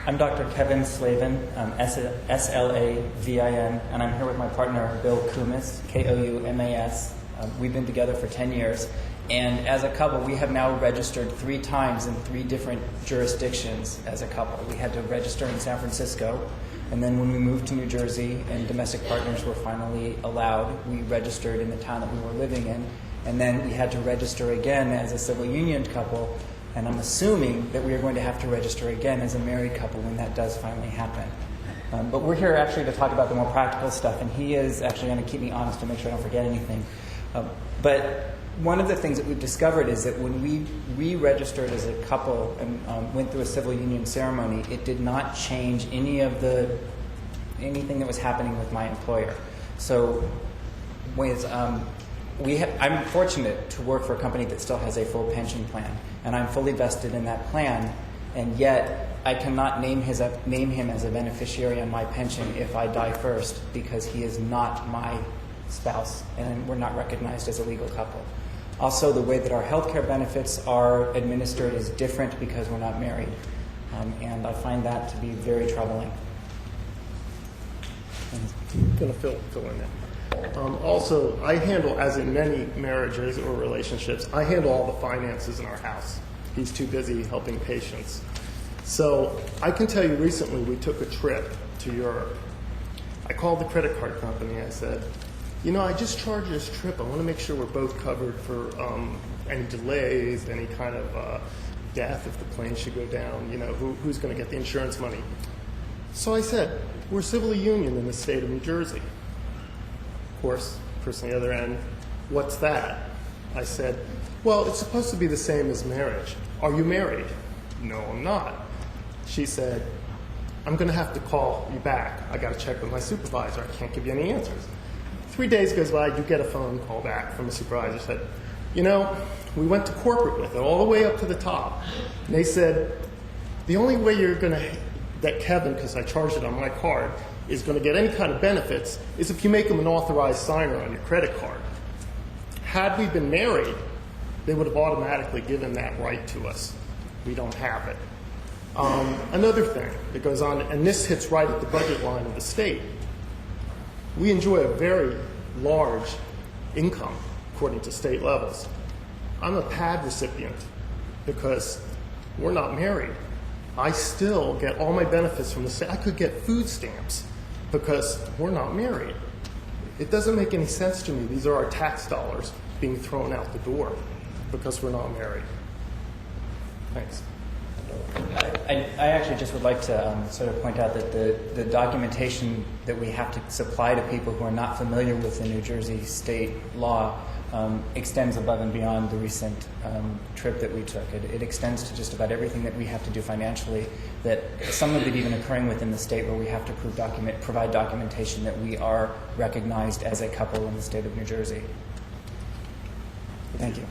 I'm Dr. Kevin Slavin, S-L-A-V-I-N, and I'm here with my partner, Bill Koumas, K-O-U-M-A-S. We've been together for 10 years, and as a couple, we have now registered 3 times in 3 different jurisdictions as a couple. We had to register in San Francisco, and then when we moved to New Jersey and domestic partners were finally allowed, we registered in the town that we were living in, and then we had to register again as a civil union couple. And I'm assuming that we are going to have to register again as a married couple when that does finally happen. But we're here actually to talk about the more practical stuff, and he is actually going to keep me honest to make sure I don't forget anything. But one of the things that we've discovered is that when we re-registered as a couple and went through a civil union ceremony, it did not change anything that was happening with my employer. So I'm fortunate to work for a company that still has a full pension plan, and I'm fully vested in that plan, and yet I cannot name him as a beneficiary on my pension if I die first, because he is not my spouse, and we're not recognized as a legal couple. Also, the way that our health care benefits are administered is different because we're not married, and I find that to be very troubling. I'm going to fill in that. Also, I handle, as in many marriages or relationships, I handle all the finances in our house. He's too busy helping patients. So I can tell you recently we took a trip to Europe. I called the credit card company. I said, I just charged this trip. I want to make sure we're both covered for any delays, any kind of death if the plane should go down. Who's going to get the insurance money? So I said, we're civilly union in the state of New Jersey. Of course, person on the other end, what's that? I said, well, it's supposed to be the same as marriage. Are you married? No, I'm not. She said, I'm going to have to call you back. I got to check with my supervisor. I can't give you any answers. 3 days goes by, I do get a phone call back from a supervisor. Said, we went to corporate with it all the way up to the top. And they said, the only way you're going to, that Kevin, because I charged it on my card, is going to get any kind of benefits is if you make him an authorized signer on your credit card. Had we been married, they would have automatically given that right to us. We don't have it. Another thing that goes on, and this hits right at the budget line of the state, we enjoy a very large income according to state levels. I'm a PAD recipient because we're not married. I still get all my benefits from the state. I could get food stamps because we're not married. It doesn't make any sense to me. These are our tax dollars being thrown out the door because we're not married. Thanks. I actually just would like to sort of point out that the documentation that we have to supply to people who are not familiar with the New Jersey state law extends above and beyond the recent trip that we took. It extends to just about everything that we have to do financially, that some of it even occurring within the state where we have to provide documentation that we are recognized as a couple in the state of New Jersey. Thank you.